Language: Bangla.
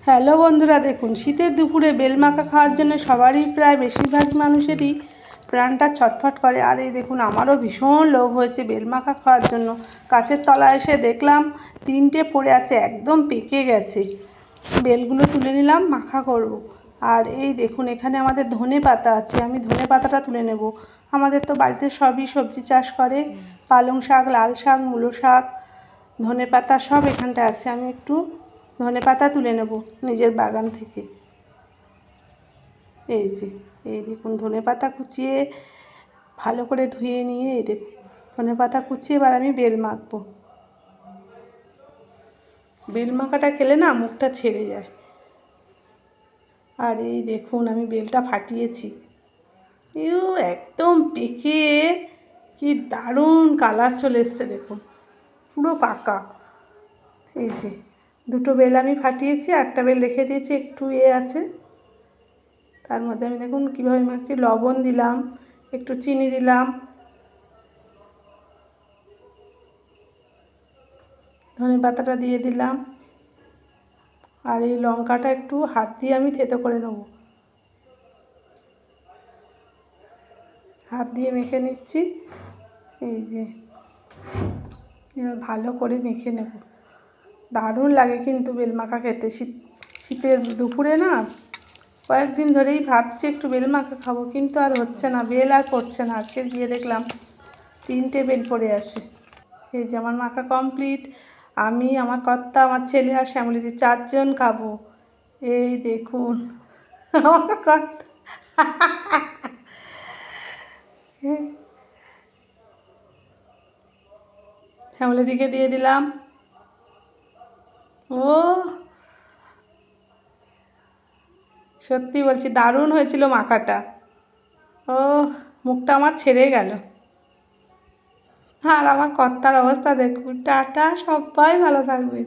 হ্যালো বন্ধুরা, দেখুন শীতের দুপুরে বেলমাখা খাওয়ার জন্য সবারই প্রায় বেশিরভাগ মানুষেরই প্রাণটা ছটফট করে। আর এই দেখুন, আমারও ভীষণ লোভ হয়েছে বেলমাখা খাওয়ার জন্য। গাছের তলায় এসে দেখলাম 3টে পড়ে আছে, একদম পেকে গেছে। বেলগুলো তুলে নিলাম, মাখা করব। আর এই দেখুন, এখানে আমাদের ধনে পাতা আছে, আমি ধনে পাতাটা তুলে নেব। আমাদের তো বাড়িতে সবই সবজি চাষ করে, পালং শাক, লাল শাক, মূলো শাক, ধনে পাতা সব এখানটায় আছে। আমি একটু ধনে পাতা তুলে নেব নিজের বাগান থেকে। এই দেখুন ধনে পাতা কুচিয়ে ভালো করে ধুয়ে নিয়ে, এই দেখুন ধনে পাতা কুচিয়ে এবার আমি বেল মাখবো। বেল মাখাটা খেলে না মুখটা ছেড়ে যায়। আর এই দেখুন আমি বেলটা ফাটিয়েছি, একদম পেকে কি দারুণ কালার চলে এসছে, দেখুন পুরো পাকা। এই যে 2টো বেল আমি ফাটিয়েছি, একটা বেল রেখে দিয়েছি, একটু আছে। তার মধ্যে আমি দেখুন কীভাবে মাখছি, লবণ দিলাম, একটু চিনি দিলাম, ধনে পাতাটা দিয়ে দিলাম, আর এই লঙ্কাটা একটু হাত দিয়ে আমি থেতো করে নেব। হাত দিয়ে মেখে নিচ্ছি। এই যে এবার ভালো করে মেখে নেব। দারুণ লাগে কিন্তু বেলমাখা খেতে। শীতের দুপুরে না, কয়েকদিন ধরেই ভাবছি একটু বেলমাখা খাবো, কিন্তু আর হচ্ছে না, বেল আর পড়ছে না। আজকে গিয়ে দেখলাম 3টে বেল পড়ে আছে। এই যে আমার মাখা কমপ্লিট। আমি, আমার কর্তা, আমার ছেলে আর শ্যামলিদি 4 জন খাবো। এই দেখুন আমার কর্তা শ্যামলিদিকে দিয়ে দিলাম। ও সত্যি বলছি, দারুণ হয়েছিল মাখাটা। ও মুখটা আমার ছেড়ে গেল। আর আমার কর্তার অবস্থা দেখুন। টাটা, সবাই ভালো থাকবে।